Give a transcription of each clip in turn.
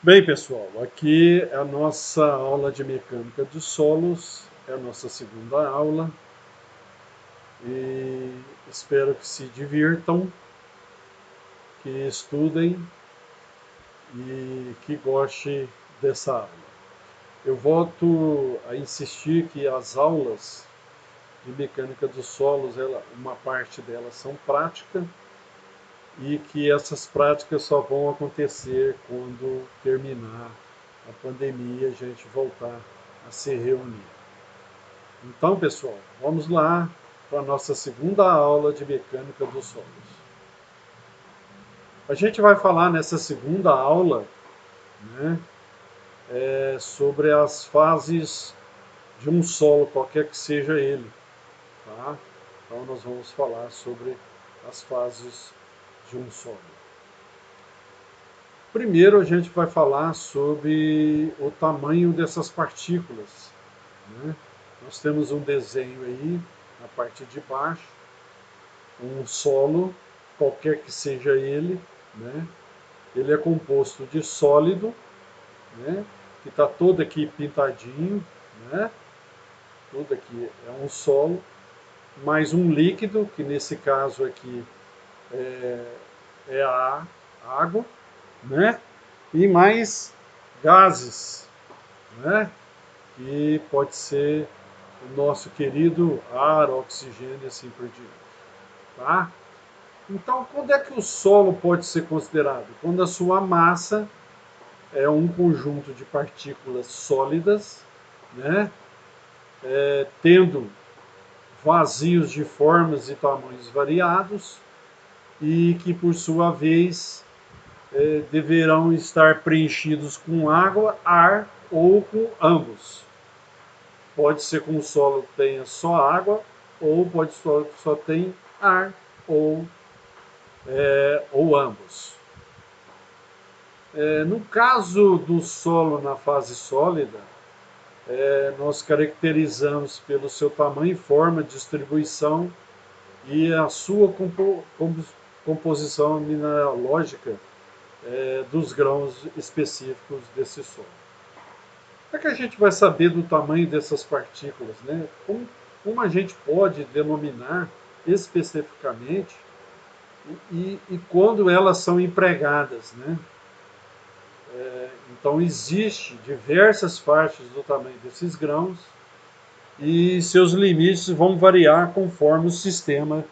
Bem, pessoal, aqui é a nossa aula de mecânica dos solos, é a nossa segunda aula e espero que se divirtam, que estudem e que gostem dessa aula. Eu volto a insistir que as aulas de mecânica dos solos, uma parte delas são práticas e que essas práticas só vão acontecer quando terminar a pandemia e a gente voltar a se reunir. Então, pessoal, vamos lá para a nossa segunda aula de mecânica dos solos. A gente vai falar nessa segunda aula, né, sobre as fases de um solo, qualquer que seja ele. Tá? Então, nós vamos falar sobre as fases de um solo. Primeiro, a gente vai falar sobre o tamanho dessas partículas. Né? Nós temos um desenho aí, na parte de baixo, um solo, qualquer que seja ele, né? Ele é composto de sólido, né? Que está todo aqui pintadinho, né? Tudo aqui é um solo, mais um líquido, que nesse caso aqui é a água, né? E mais gases, né? Que pode ser o nosso querido ar, oxigênio e assim por diante, tá? Então, quando é que o solo pode ser considerado? Quando a sua massa é um conjunto de partículas sólidas, né, tendo vazios de formas e tamanhos variados e que, por sua vez, deverão estar preenchidos com água, ar ou com ambos. Pode ser que o solo tenha só água ou pode só ter ar ou ambos. No caso do solo na fase sólida, nós caracterizamos pelo seu tamanho, forma, distribuição e a sua composição mineralógica dos grãos específicos desse solo. Como é que a gente vai saber do tamanho dessas partículas? Né? Como a gente pode denominar especificamente e quando elas são empregadas? Né? Então, existe diversas faixas do tamanho desses grãos e seus limites vão variar conforme o sistema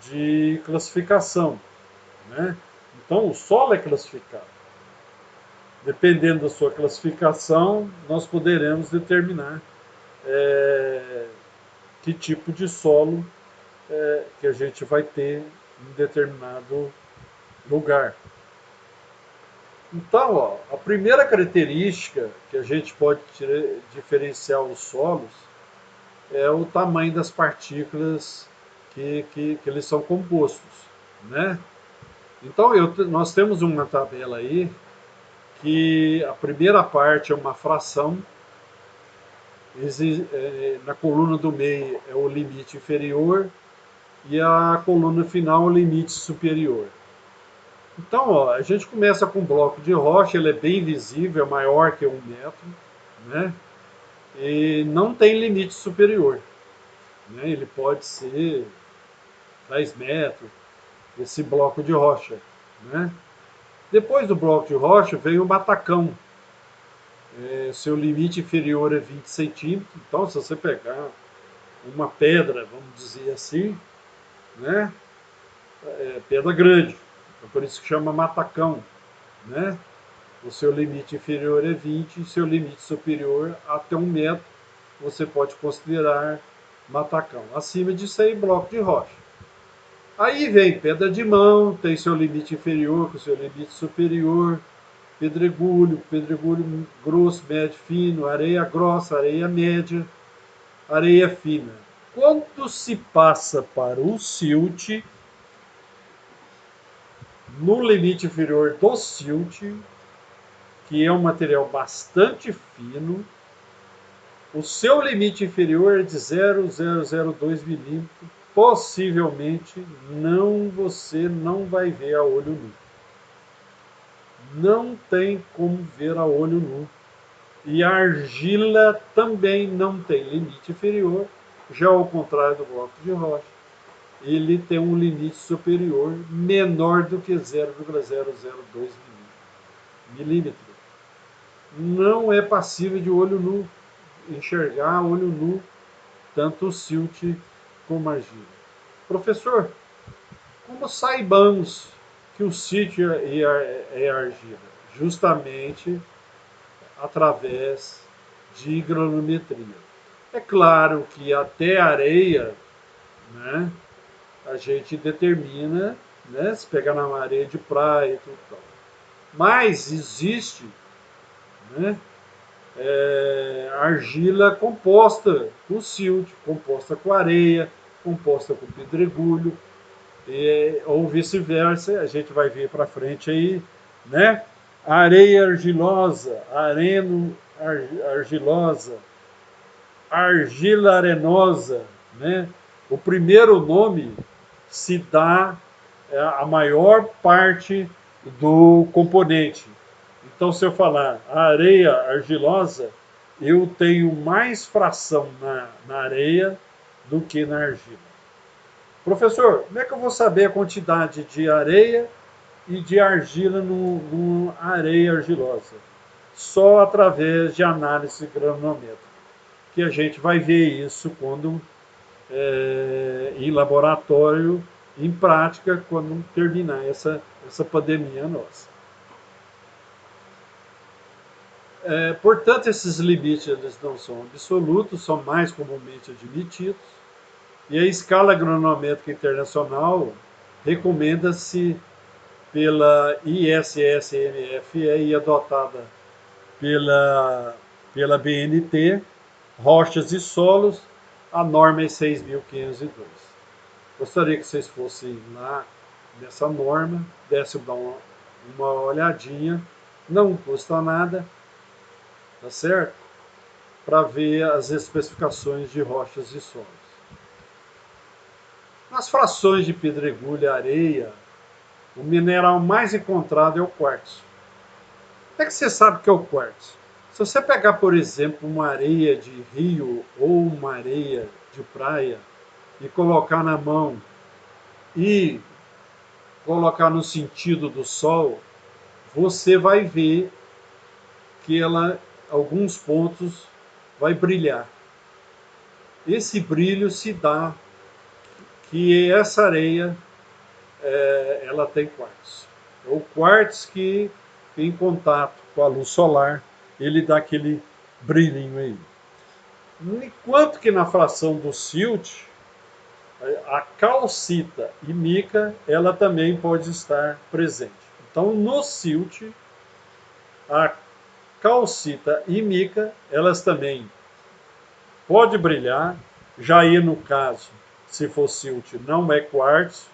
de classificação. Né? Então, o solo é classificado. Dependendo da sua classificação, nós poderemos determinar que tipo de solo que a gente vai ter em determinado lugar. Então, ó, a primeira característica que a gente pode diferenciar os solos é o tamanho das partículas que eles são compostos, né? Então, nós temos uma tabela aí que a primeira parte é uma fração, na coluna do meio é o limite inferior e a coluna final é o limite superior. Então, ó, a gente começa com um bloco de rocha, ele é bem visível, é maior que 1 metro, né? E não tem limite superior. Né? Ele pode ser 10 metros, esse bloco de rocha. Né? Depois do bloco de rocha vem o matacão. Seu limite inferior é 20 centímetros. Então, se você pegar uma pedra, vamos dizer assim, né? Pedra grande, é por isso que chama matacão. Né? O seu limite inferior é 20 e seu limite superior até 1 metro você pode considerar matacão. Acima disso aí, bloco de rocha. Aí vem pedra de mão, tem seu limite inferior com seu limite superior, pedregulho grosso, médio, fino, areia grossa, areia média, areia fina. Quando se passa para o silt, no limite inferior do silt, que é um material bastante fino, o seu limite inferior é de 0,002 milímetros. Possivelmente você não vai ver a olho nu. não tem como ver a olho nu. E a argila também não tem limite inferior, já ao contrário do bloco de rocha, ele tem um limite superior menor do que 0,002 milímetro. Não é passível de olho nu, enxergar a olho nu tanto o silt como a argila. Professor, como saibamos que o silt é argila? Justamente através de granometria. É claro que até areia, né, a gente determina, né, se pegar na areia de praia e tudo tal. Mas existe, né, argila composta com silt, composta com areia, composta com pedregulho, ou vice-versa, a gente vai ver para frente aí, né? Areia argilosa, argilosa, argila arenosa, né? O primeiro nome se dá a maior parte do componente. Então, se eu falar areia argilosa, eu tenho mais fração na areia do que na argila. Professor, como é que eu vou saber a quantidade de areia e de argila no areia argilosa? Só através de análise granulômetrica, que a gente vai ver isso quando em laboratório, em prática, quando terminar essa pandemia nossa. Portanto, esses limites eles não são absolutos, são mais comumente admitidos, e a escala granométrica internacional recomenda-se pela ISSMFE e adotada pela BNT, rochas e solos, a norma é 6.502. Gostaria que vocês fossem lá nessa norma, dessem uma olhadinha, não custa nada, tá certo? Para ver as especificações de rochas e solos. Nas frações de pedregulho e areia, o mineral mais encontrado é o quartzo. Como é que você sabe que é o quartzo? Se você pegar, por exemplo, uma areia de rio ou uma areia de praia e colocar na mão e colocar no sentido do sol, você vai ver que ela, alguns pontos, vai brilhar. Esse brilho se dá que essa areia ela tem quartzo. É o quartzo que em contato com a luz solar, ele dá aquele brilhinho aí. Enquanto que na fração do silt, a calcita e mica, ela também pode estar presente. Então, no silt, a calcita e mica, elas também podem brilhar. Já aí, no caso, se for silt, não é quartzo,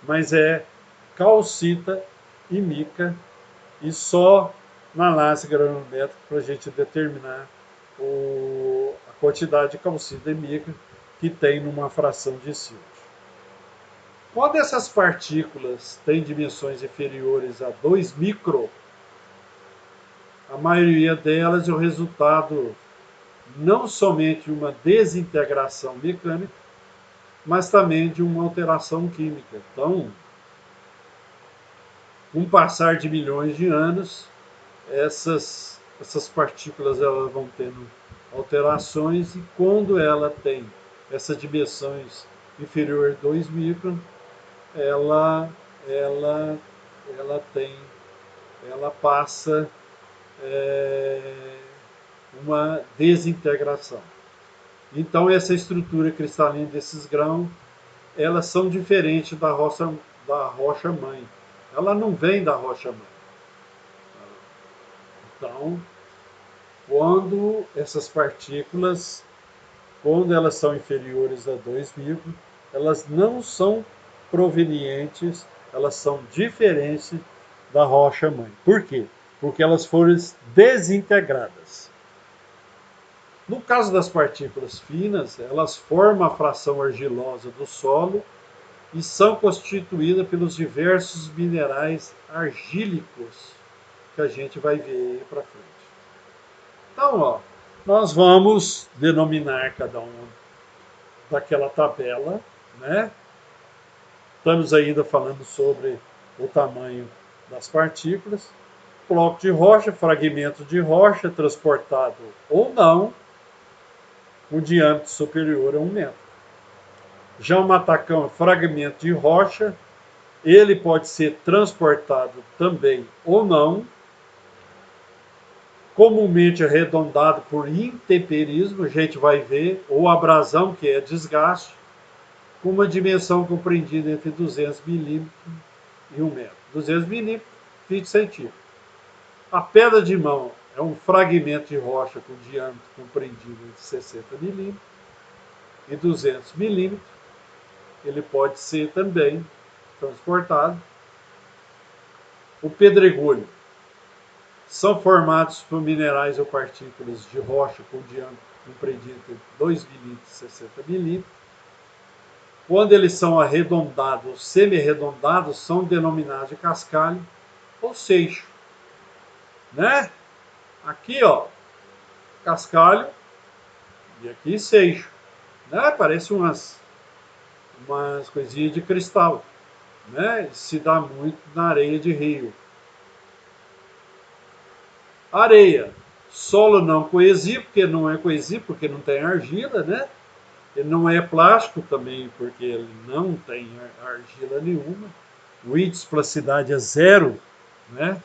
mas é calcita e mica, e só na análise granométrica para a gente determinar a quantidade de calcita e mica que tem numa fração de silt. Quando essas partículas têm dimensões inferiores a 2 micro, a maioria delas é o resultado não somente de uma desintegração mecânica, mas também de uma alteração química. Então, com o passar de milhões de anos, essas partículas elas vão tendo alterações, e quando ela tem essas dimensões inferior a 2 micron, ela, ela, ela passa uma desintegração. Então essa estrutura cristalina desses grãos, elas são diferentes da rocha mãe. Ela não vem da rocha mãe. Então, quando essas partículas, quando elas são inferiores a 2 micron, elas não são provenientes, elas são diferentes da rocha mãe. Por quê? Porque elas foram desintegradas. No caso das partículas finas, elas formam a fração argilosa do solo e são constituídas pelos diversos minerais argílicos que a gente vai ver aí para frente. Então, ó, nós vamos denominar cada uma daquela tabela, né? Estamos ainda falando sobre o tamanho das partículas. Bloco de rocha, fragmento de rocha, transportado ou não, com diâmetro superior a 1 metro. Já o matacão é fragmento de rocha, ele pode ser transportado também ou não, comumente arredondado por intemperismo, a gente vai ver, ou abrasão, que é desgaste, com uma dimensão compreendida entre 200 milímetros e 1 metro. 200 milímetros, 20 centímetros. A pedra de mão é um fragmento de rocha com diâmetro compreendido entre 60 milímetros e 200 milímetros. Ele pode ser também transportado. O pedregulho são formados por minerais ou partículas de rocha com diâmetro compreendido entre 2 milímetros e 60 milímetros. Quando eles são arredondados ou semi-arredondados, são denominados de cascalho ou seixo. Né? Aqui, ó, cascalho e aqui seixo. Né? Parece umas coisinhas de cristal. Né? Se dá muito na areia de rio. Areia, solo não coesivo, porque não é coesivo, porque não tem argila, né? Ele não é plástico também, porque ele não tem argila nenhuma. O índice de plasticidade é 0, né?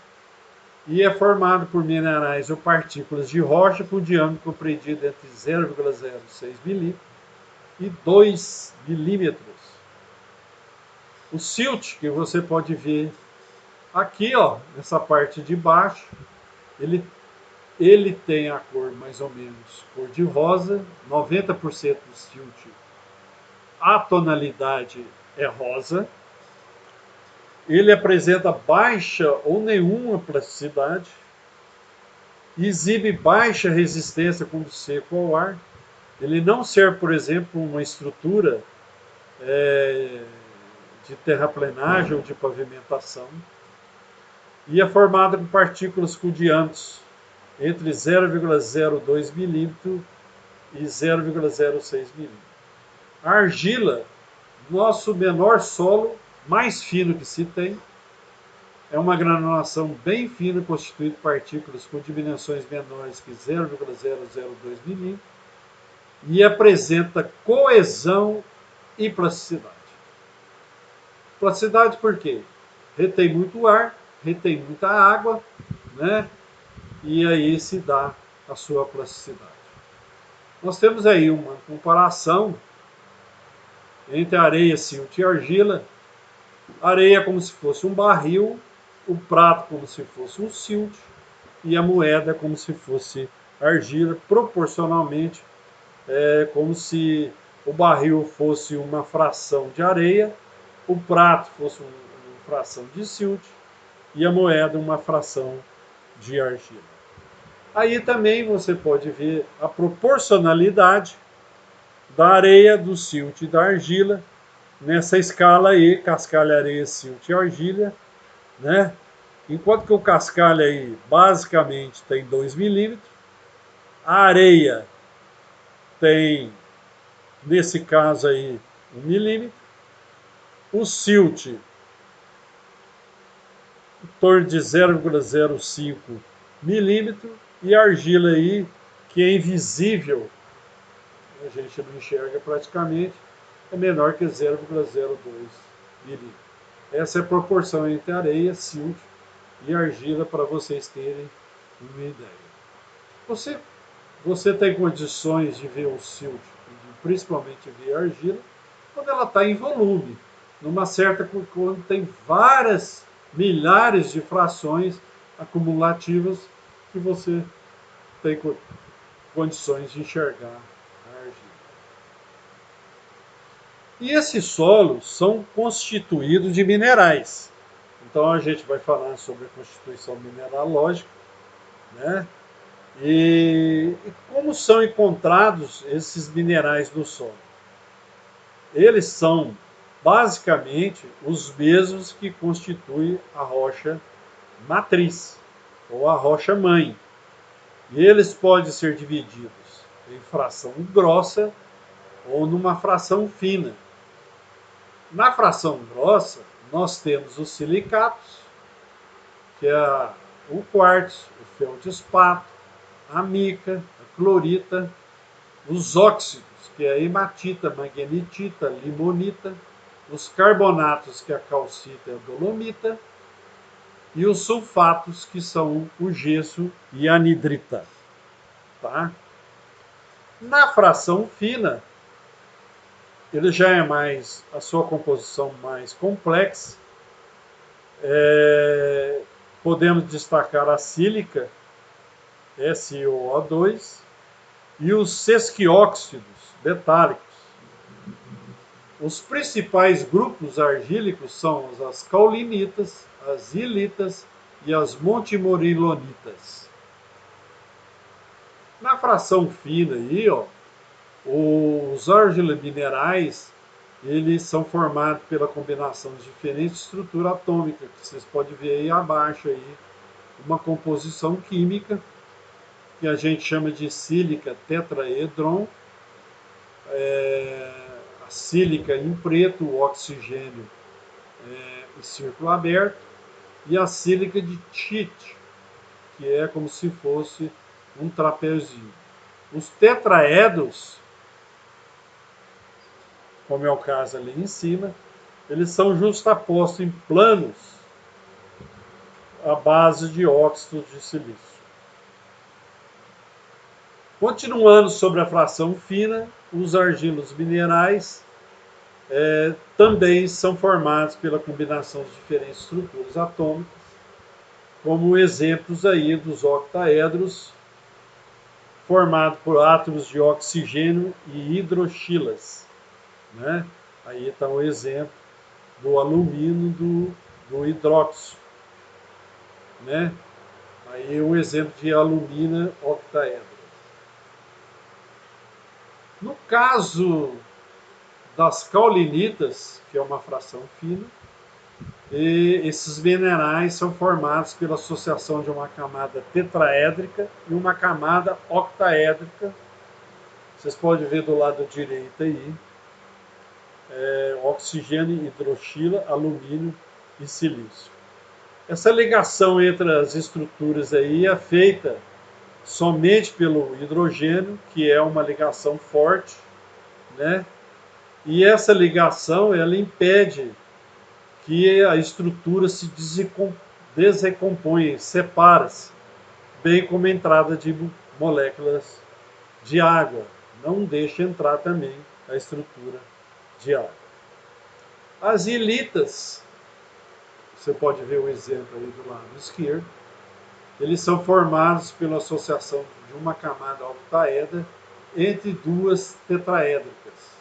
E é formado por minerais ou partículas de rocha com diâmetro compreendido entre 0,06 milímetros e 2 milímetros. O silt, que você pode ver aqui, ó, nessa parte de baixo, ele tem a cor mais ou menos cor de rosa, 90% do silt, a tonalidade é rosa. Ele apresenta baixa ou nenhuma plasticidade, exibe baixa resistência quando seco ao ar. Ele não serve, por exemplo, uma estrutura de terraplenagem ou de pavimentação. E é formado por partículas com diâmetros entre 0,02 milímetro e 0,06 milímetro. A argila, nosso menor solo, mais fino que se tem, é uma granulação bem fina constituída de partículas com dimensões menores que 0,002 milímetros e apresenta coesão e plasticidade. Plasticidade por quê? Retém muito ar, retém muita água, né? E aí se dá a sua plasticidade. Nós temos aí uma comparação entre areia, silt e argila. Areia como se fosse um barril, o prato como se fosse um silt e a moeda como se fosse argila, proporcionalmente, como se o barril fosse uma fração de areia, o prato fosse uma fração de silt e a moeda uma fração de argila. Aí também você pode ver a proporcionalidade da areia, do silt e da argila nessa escala aí, cascalho, areia, silt e argila, né? Enquanto que o cascalho aí basicamente tem 2 milímetros, a areia tem, nesse caso aí, 1 milímetro, o silt em torno de 0,05 milímetro e a argila aí, que é invisível, a gente não enxerga praticamente, é menor que 0,02 milímetros. Essa é a proporção entre areia, silt e argila, para vocês terem uma ideia. Você tem condições de ver o silt, principalmente ver a argila, quando ela está em volume, numa certa, quando tem várias milhares de frações acumulativas que você tem condições de enxergar a argila. E esses solos são constituídos de minerais. Então a gente vai falar sobre a constituição mineralógica, né? E como são encontrados esses minerais no solo? Eles são basicamente os mesmos que constituem a rocha matriz. ou a rocha-mãe. E eles podem ser divididos em fração grossa ou numa fração fina. Na fração grossa, nós temos os silicatos, que é o quartzo, o feldespato, a mica, a clorita, os óxidos, que é a hematita, magnetita, limonita, os carbonatos, que é a calcita e a dolomita, e os sulfatos, que são o gesso e a anidrita. Tá? Na fração fina, ele já é mais, a sua composição mais complexa. Podemos destacar a sílica, SiO2, e os sesquióxidos metálicos. Os principais grupos argílicos são as caulinitas, as ilitas e as montemorilonitas. Na fração fina aí, ó, os argilominerais, eles são formados pela combinação de diferentes estruturas atômicas, que vocês podem ver aí abaixo aí, uma composição química que a gente chama de sílica tetraedron, a sílica em preto, o oxigênio em círculo aberto, e a sílica de Tite, que é como se fosse um trapézio. Os tetraedros, como é o caso ali em cima, eles são justapostos em planos à base de óxido de silício. Continuando sobre a fração fina, os argilos minerais também são formados pela combinação de diferentes estruturas atômicas, como exemplos aí dos octaedros, formados por átomos de oxigênio e hidroxilas. Né? Aí está um exemplo do alumínio, do hidróxido. Né? Aí um exemplo de alumina octaedro. No caso das caulinitas, que é uma fração fina, e esses minerais são formados pela associação de uma camada tetraédrica e uma camada octaédrica. Vocês podem ver do lado direito aí, oxigênio, hidroxila, alumínio e silício. Essa ligação entre as estruturas aí é feita somente pelo hidrogênio, que é uma ligação forte, né? E essa ligação, ela impede que a estrutura se desrecomponha, separa-se, bem como a entrada de moléculas de água. Não deixa entrar também a estrutura de água. As ilitas, você pode ver o exemplo aí do lado esquerdo, eles são formados pela associação de uma camada octaedra entre duas tetraédricas.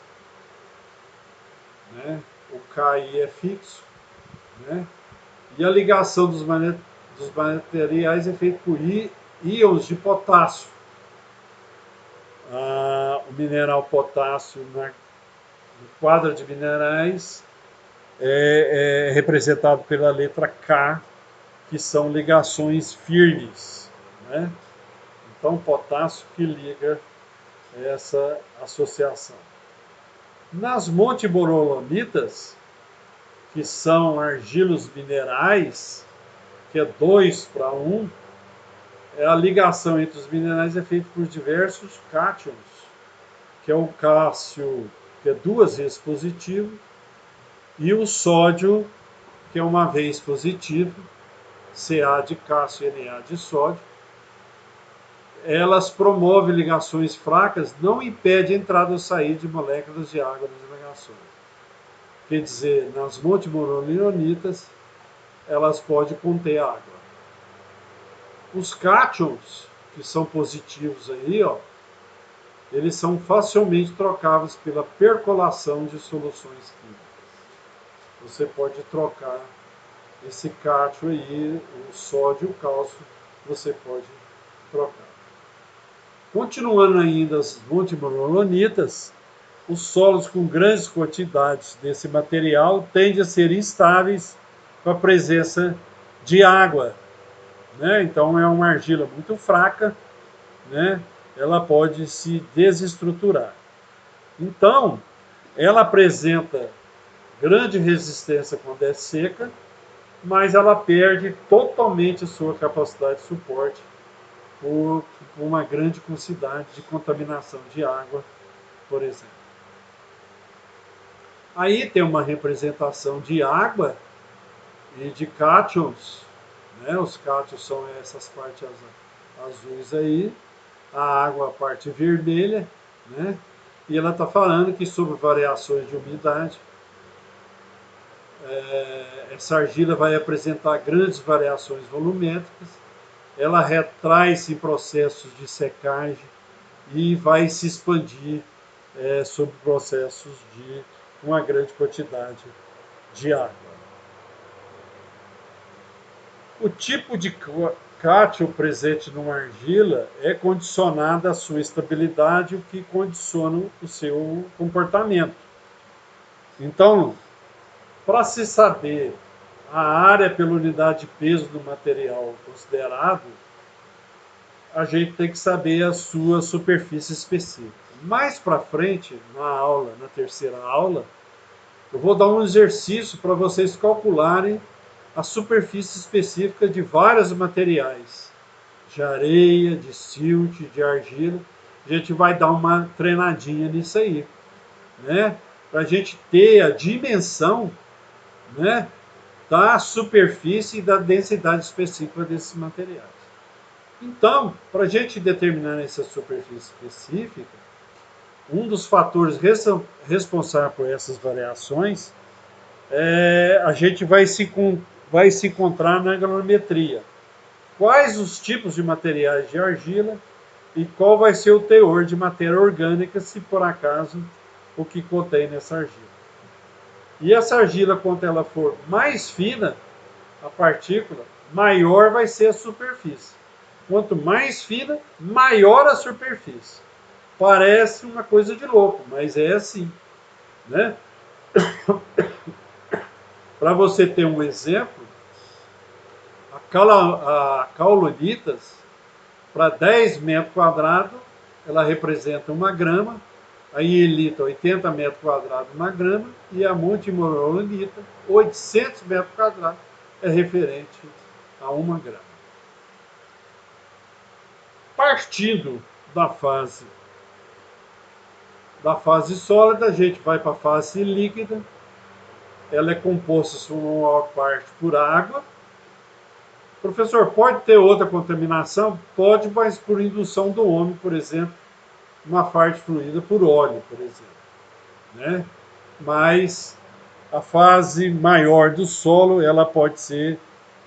Né? O Ki é fixo, né? E a ligação dos materiais é feita por íons de potássio. O mineral potássio no quadro de minerais é representado pela letra K, que são ligações firmes. Né? Então, potássio que liga essa associação. Nas monteborolonitas, que são argilos minerais, que é 2 para 1, a ligação entre os minerais é feita por diversos cátions, que é o cálcio, que é 2 vezes positivo, e o sódio, que é 1 vez positivo, Ca de cálcio e Na de sódio. Elas promovem ligações fracas, não impede a entrada ou saída de moléculas de água nas ligações. Quer dizer, nas monteborolonitas, elas podem conter água. Os cátions, que são positivos aí, ó, eles são facilmente trocáveis pela percolação de soluções químicas. Você pode trocar esse cátion aí, o sódio e o cálcio, você pode trocar. Continuando ainda as monteborolonitas, os solos com grandes quantidades desse material tendem a ser instáveis com a presença de água, né? Então é uma argila muito fraca, né? Ela pode se desestruturar. Então, ela apresenta grande resistência quando é seca, mas ela perde totalmente a sua capacidade de suporte por uma grande quantidade de contaminação de água, por exemplo. Aí tem uma representação de água e de cátions, né? Os cátions são essas partes azuis aí, a água a parte vermelha, né? E ela está falando que sobre variações de umidade, essa argila vai apresentar grandes variações volumétricas, ela retrai-se em processos de secagem e vai se expandir sob processos de uma grande quantidade de água. O tipo de cátion presente numa argila é condicionado à sua estabilidade, o que condiciona o seu comportamento. Então, para se saber a área pela unidade de peso do material considerado, a gente tem que saber a sua superfície específica. Mais para frente, na aula, na terceira aula, eu vou dar um exercício para vocês calcularem a superfície específica de vários materiais, de areia, de silt, de argila. A gente vai dar uma treinadinha nisso aí, né? Para a gente ter a dimensão, né, da superfície e da densidade específica desses materiais. Então, para a gente determinar essa superfície específica, um dos fatores responsável por essas variações a gente vai se encontrar na granulometria. Quais os tipos de materiais de argila e qual vai ser o teor de matéria orgânica, se por acaso o que contém nessa argila. E essa argila, quanto ela for mais fina, a partícula, maior vai ser a superfície. Quanto mais fina, maior a superfície. Parece uma coisa de louco, mas é assim, né? Para você ter um exemplo, a caulonitas, para 10 metros quadrados, ela representa 1 grama, a ielita, 80 metros quadrados, 1 grama, e a montimorolonita, 800 metros quadrados, é referente a 1 grama. Partindo da fase sólida, a gente vai para a fase líquida. Ela é composta, sua maior parte, por água. Professor, pode ter outra contaminação? Pode, mas por indução do homem, por exemplo, uma parte fluída por óleo, por exemplo, né? Mas a fase maior do solo, ela pode ser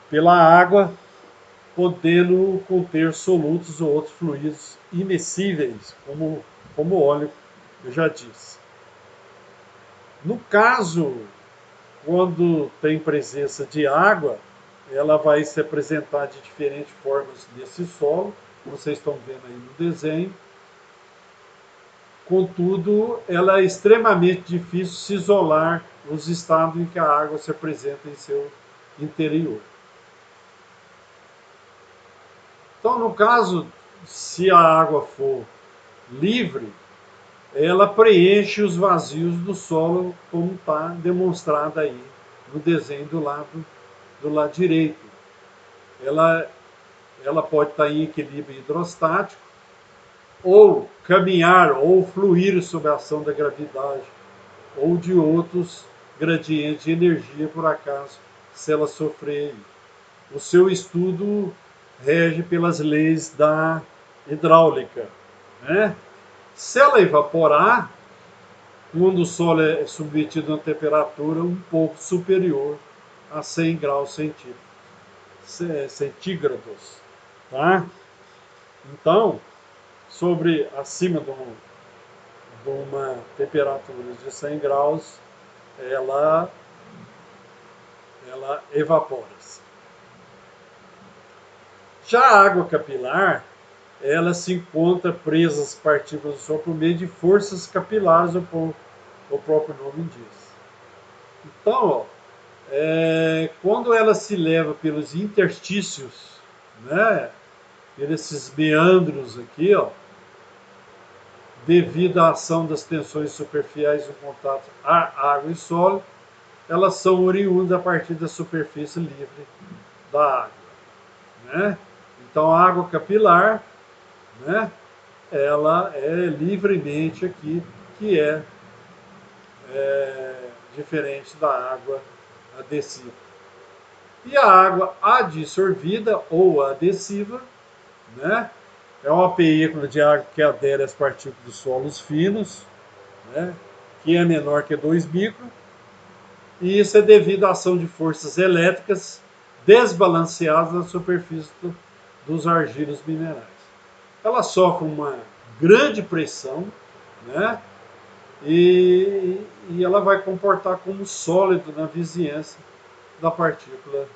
pela água, podendo conter solutos ou outros fluidos imexíveis, como óleo, eu já disse. No caso, quando tem presença de água, ela vai se apresentar de diferentes formas nesse solo, como vocês estão vendo aí no desenho. Contudo, ela é extremamente difícil se isolar nos estados em que a água se apresenta em seu interior. Então, no caso, se a água for livre, ela preenche os vazios do solo, como está demonstrado aí no desenho do lado direito. Ela pode estar em equilíbrio hidrostático, ou caminhar, ou fluir sob a ação da gravidade, ou de outros gradientes de energia, por acaso, se ela sofrer. O seu estudo rege pelas leis da hidráulica, né? Se ela evaporar, quando o solo é submetido a uma temperatura um pouco superior a 100 graus centígrados, tá? Então, acima de uma temperatura de 100 graus, ela evapora-se. Já a água capilar, ela se encontra presa às partículas do solo por meio de forças capilares, o próprio nome diz. Então, quando ela se leva pelos interstícios né? Esses meandros aqui, ó, devido à ação das tensões superficiais no contato ar, água e solo, elas são oriundas a partir da superfície livre da água, né? Então a água capilar, né, ela é livremente aqui, que é diferente da água adesiva. E a água adsorvida ou adesiva, né, é uma película de água que adere às partículas dos solos finos, né, que é menor que 2 micron, e isso é devido à ação de forças elétricas desbalanceadas na superfície dos argilos minerais. Ela sofre uma grande pressão, né, e ela vai comportar como sólido na vizinhança da partícula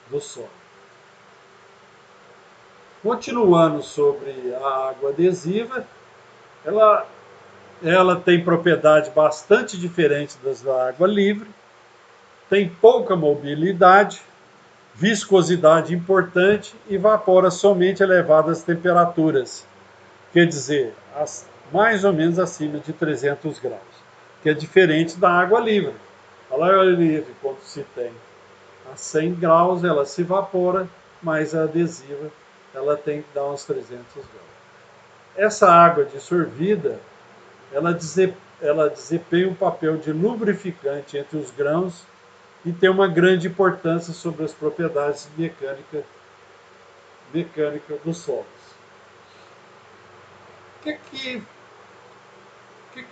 do solo. Continuando sobre a água adesiva, ela tem propriedade bastante diferente das da água livre, tem pouca mobilidade, viscosidade importante e evapora somente a elevadas temperaturas, quer dizer, mais ou menos acima de 300 graus, que é diferente da água livre. A água livre, quando se tem a 100 graus, ela se evapora, mas a adesiva ela tem que dar uns 300 graus. Essa água dissolvida, ela desempenha um papel de lubrificante entre os grãos e tem uma grande importância sobre as propriedades mecânicas dos solos. O que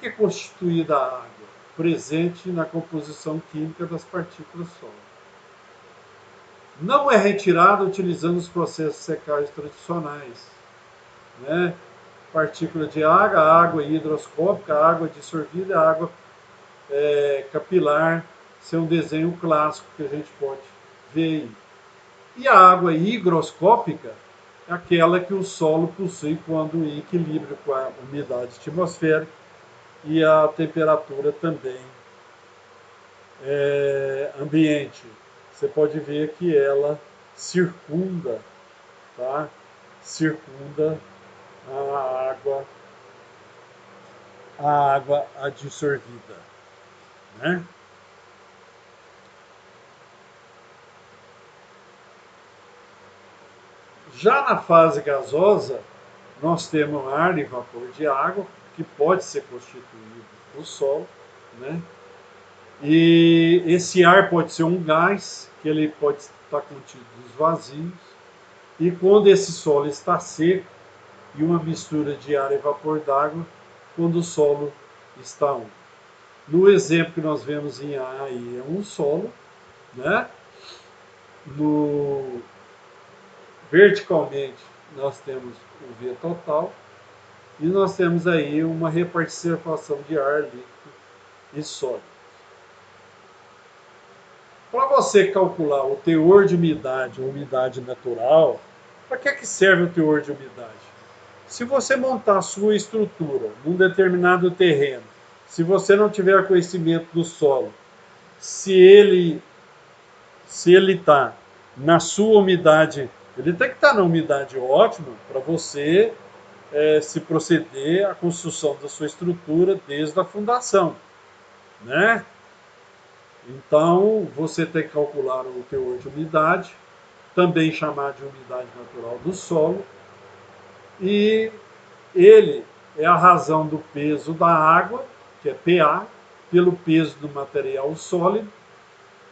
é constituída a água? Presente na composição química das partículas sólidas. Não é retirada utilizando os processos secais tradicionais, né? Partícula de água higroscópica, água dissolvida, água capilar, ser um desenho clássico que a gente pode ver aí. E a água higroscópica é aquela que o solo possui quando em equilíbrio com a umidade atmosférica e a temperatura também ambiente. Você pode ver que ela circunda, tá? Circunda a água adsorvida, né? Já na fase gasosa, nós temos ar e vapor de água, que pode ser constituído no solo, né? E esse ar pode ser um gás, que ele pode estar contido nos vazios, e quando esse solo está seco, e uma mistura de ar e vapor d'água, quando o solo está úmido. No exemplo que nós vemos em A, aí é um solo, né? Verticalmente, nós temos o V total, e nós temos aí uma repartição de ar líquido e sólido. Para você calcular o teor de umidade, ou umidade natural, para que serve o teor de umidade? Se você montar a sua estrutura num determinado terreno, se você não tiver conhecimento do solo, se ele está na sua umidade, ele tem que estar na umidade ótima para você se proceder à construção da sua estrutura desde a fundação, né? Então, você tem que calcular o teor de umidade, também chamado de umidade natural do solo, e ele é a razão do peso da água, que é PA, pelo peso do material sólido,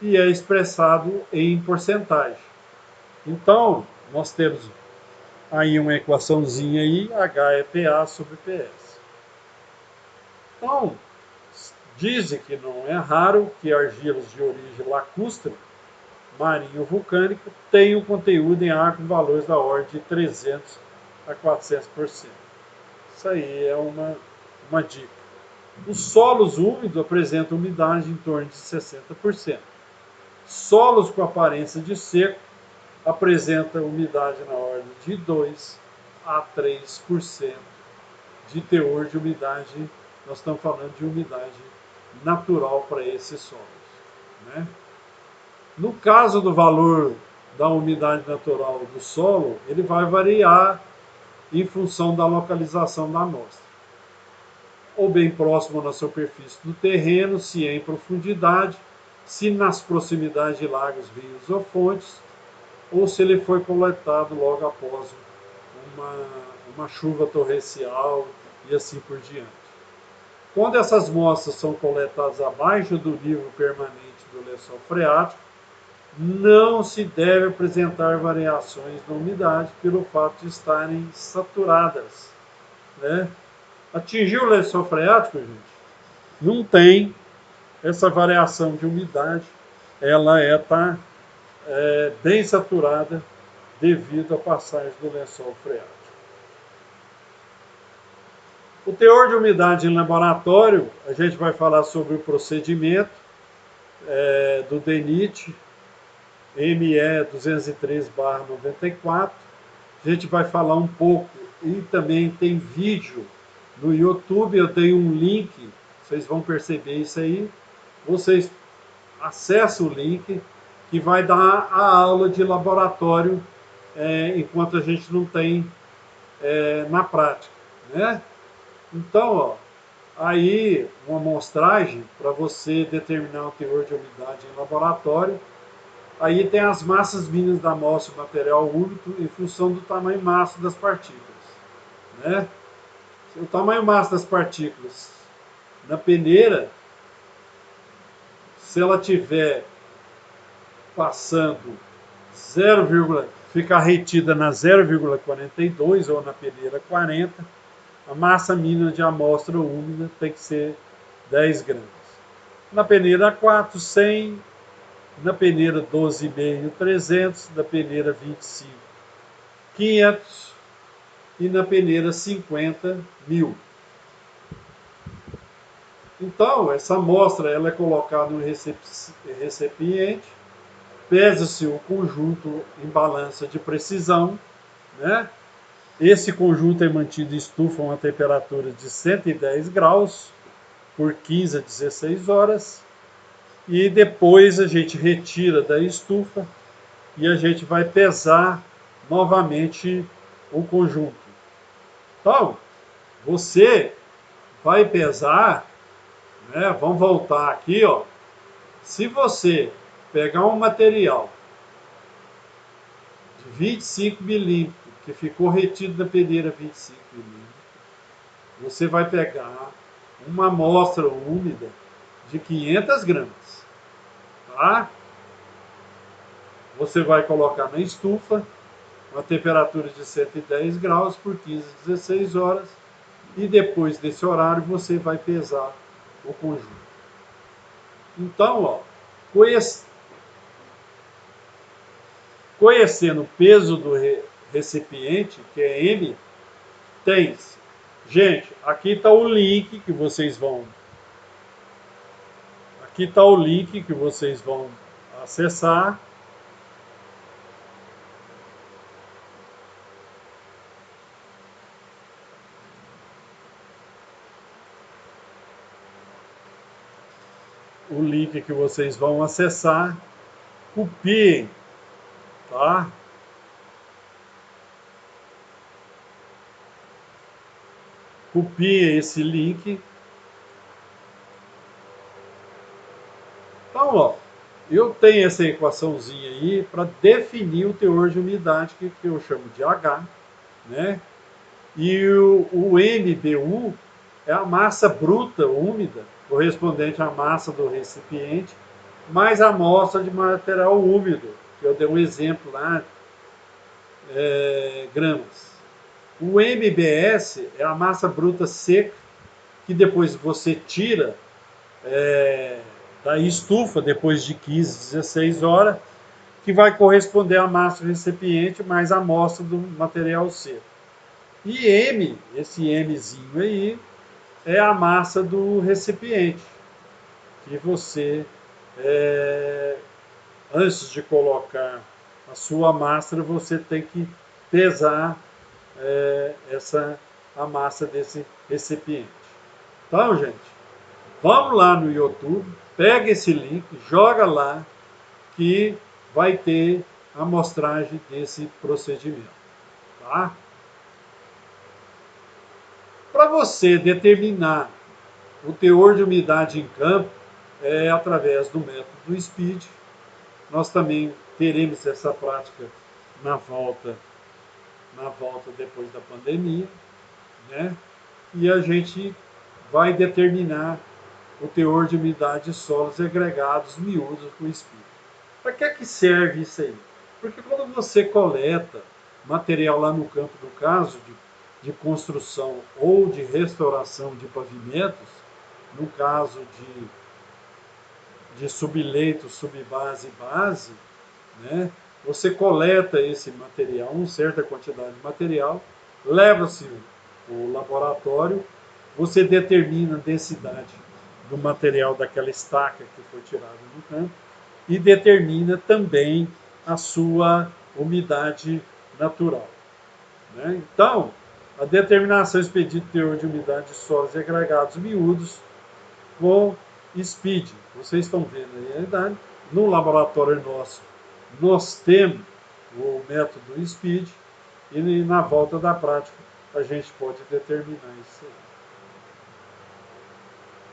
e é expressado em porcentagem. Então, nós temos aí uma equaçãozinha aí, H é PA sobre PS. Então, dizem que não é raro que argilas de origem lacustre, marinho vulcânico, tenham conteúdo em água com valores da ordem de 300 a 400%. Isso aí é uma dica. Os solos úmidos apresentam umidade em torno de 60%. Solos com aparência de seco apresentam umidade na ordem de 2 a 3% de teor de umidade. Nós estamos falando de umidade natural para esses solos, né? No caso do valor da umidade natural do solo, ele vai variar em função da localização da amostra. Ou bem próximo na superfície do terreno, se é em profundidade, se nas proximidades de lagos, rios ou fontes, ou se ele foi coletado logo após uma chuva torrencial e assim por diante. Quando essas amostras são coletadas abaixo do nível permanente do lençol freático, não se deve apresentar variações na umidade pelo fato de estarem saturadas, né? Atingiu o lençol freático, gente, não tem essa variação de umidade, ela está bem saturada devido à passagem do lençol freático. O teor de umidade em laboratório, a gente vai falar sobre o procedimento do DENIT ME 203/94. A gente vai falar um pouco, e também tem vídeo no YouTube, eu tenho um link, vocês vão perceber isso aí. Vocês acessem o link que vai dar a aula de laboratório enquanto a gente não tem na prática, né? Então, ó, aí uma amostragem para você determinar o teor de umidade em laboratório. Aí tem as massas mínimas da amostra do material úmido em função do tamanho massa das partículas, né? O tamanho massa das partículas na peneira, se ela tiver passando ficar retida na 0,42 ou na peneira 40, a massa mínima de amostra úmida tem que ser 10 gramas. Na peneira 4, 100. Na peneira 12,5, 300. Na peneira 25, 500. E na peneira 50, 1000. Então, essa amostra ela é colocada no recipiente, pesa-se o conjunto em balança de precisão, né? Esse conjunto é mantido em estufa a uma temperatura de 110 graus por 15 a 16 horas. E depois a gente retira da estufa e a gente vai pesar novamente o conjunto. Então, você vai pesar, né? Vamos voltar aqui, ó. Se você pegar um material de 25 milímetros, que ficou retido na peneira 25 milímetros, você vai pegar uma amostra úmida de 500 gramas, tá? Você vai colocar na estufa, uma temperatura de 110 graus por 15 a 16 horas, e depois desse horário você vai pesar o conjunto. Então, ó, conhecendo o peso do recipiente, que é M, tem. Gente, aqui está o link que vocês vão. Aqui está o link que vocês vão acessar. O link que vocês vão acessar, copiem, tá? Copiem esse link. Então, ó, eu tenho essa equaçãozinha aí para definir o teor de umidade que eu chamo de H, né? E o MBU é a massa bruta úmida, correspondente à massa do recipiente, mais a amostra de material úmido, que eu dei um exemplo lá, gramas. O MBS é a massa bruta seca, que depois você tira da estufa, depois de 15, 16 horas, que vai corresponder à massa do recipiente mais a amostra do material seco. E M, esse Mzinho aí, é a massa do recipiente, que você, antes de colocar a sua amostra, você tem que pesar a massa desse recipiente. Então, gente, vamos lá no YouTube, pega esse link, joga lá, que vai ter amostragem desse procedimento. Tá? Para você determinar o teor de umidade em campo, é através do método do SPID. Nós também teremos essa prática na volta depois da pandemia, né? E a gente vai determinar o teor de umidade de solos agregados miúdos com SPID. Para que serve isso aí? Porque quando você coleta material lá no campo, no caso de construção ou de restauração de pavimentos, no caso de subleito, subbase e base, né? Você coleta esse material, uma certa quantidade de material, leva-se o laboratório, você determina a densidade do material daquela estaca que foi tirada no campo e determina também a sua umidade natural. Né? Então, a determinação expedida de teor de umidade de solos e agregados miúdos com SPID. Vocês estão vendo aí a realidade. No laboratório nosso, nós temos o método SPID e na volta da prática a gente pode determinar isso aí.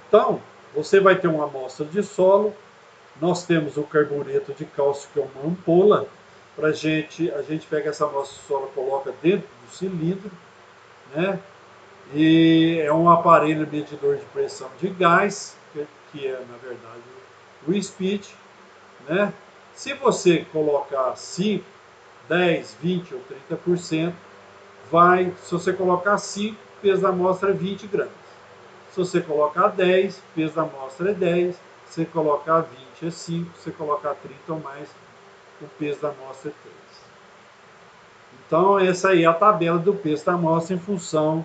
Então, você vai ter uma amostra de solo, nós temos o carbureto de cálcio, que é uma ampola, a gente pega essa amostra de solo, coloca dentro do cilindro, né? E é um aparelho medidor de pressão de gás, que é, na verdade, o SPID, né? Se você colocar 5, 10, 20 ou 30%, se você colocar 5, o peso da amostra é 20 gramas. Se você colocar 10, o peso da amostra é 10. Se você colocar 20 é 5. Se você colocar 30 ou mais, o peso da amostra é 3. Então, essa aí é a tabela do peso da amostra em função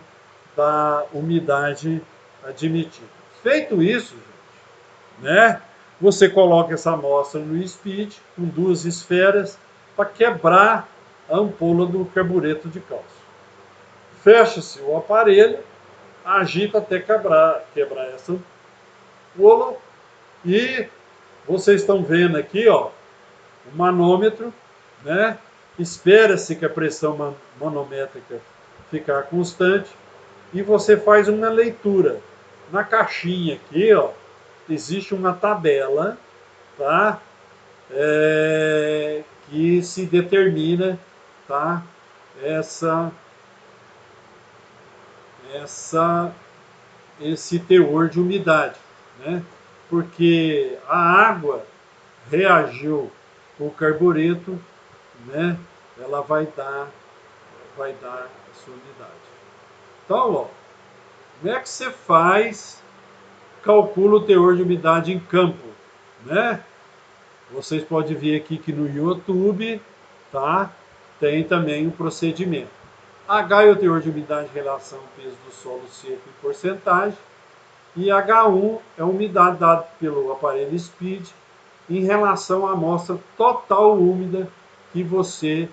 da umidade admitida. Feito isso, gente, né, você coloca essa amostra no SPID com 2 esferas para quebrar a ampola do carbureto de cálcio. Fecha-se o aparelho, agita até quebrar essa ampola e vocês estão vendo aqui, ó, o manômetro, né? Espera-se que a pressão manométrica ficar constante e você faz uma leitura. Na caixinha aqui, ó, existe uma tabela, tá? Que se determina, tá? Esse teor de umidade, né? Porque a água reagiu com o carbureto, né? Ela vai dar a sua umidade. Então, ó, como é que você calcula o teor de umidade em campo, né? Vocês podem ver aqui que no YouTube, tá? Tem também um procedimento. H é o teor de umidade em relação ao peso do solo seco em porcentagem. E H1 é a umidade dada pelo aparelho SPID em relação à amostra total úmida que você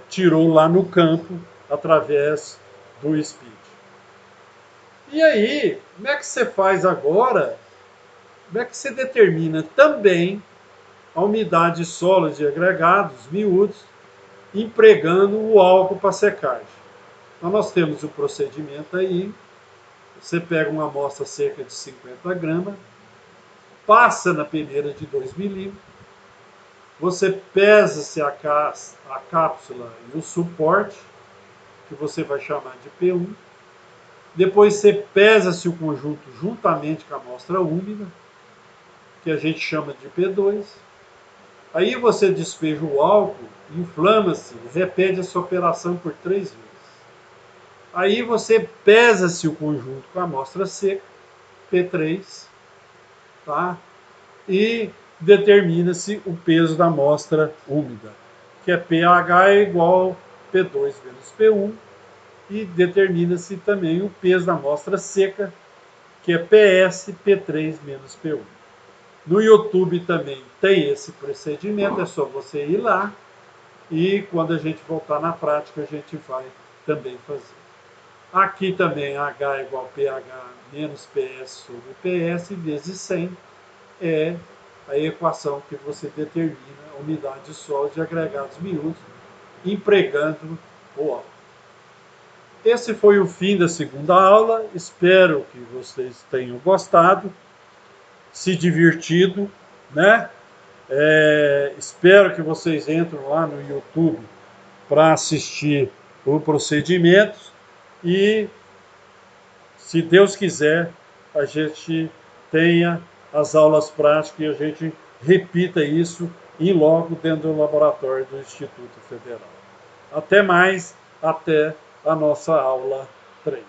tirou lá no campo através do SPID. E aí, como é que você faz agora? Como é que você determina também a umidade de solos e agregados miúdos empregando o álcool para secagem? Então nós temos o procedimento aí. Você pega uma amostra seca de 50 gramas, passa na peneira de 2 milímetros, você pesa-se a cápsula e o suporte, que você vai chamar de P1. Depois você pesa-se o conjunto juntamente com a amostra úmida, que a gente chama de P2. Aí você despeja o álcool, inflama-se, repete essa operação por 3 vezes. Aí você pesa-se o conjunto com a amostra seca, P3, tá? E determina-se o peso da amostra úmida, que é pH é igual P2 menos P1, e determina-se também o peso da amostra seca, que é PS P3 menos P1. No YouTube também tem esse procedimento, é só você ir lá e quando a gente voltar na prática a gente vai também fazer. Aqui também H é igual pH menos PS sobre PS vezes 100 é a equação que você determina a umidade sólida de agregados miúdos, empregando o álcool. Esse foi o fim da segunda aula. Espero que vocês tenham gostado, se divertido, né? Espero que vocês entrem lá no YouTube para assistir o procedimento e, se Deus quiser, a gente tenha as aulas práticas e a gente repita isso e logo dentro do laboratório do Instituto Federal. Até mais, até a nossa aula 3.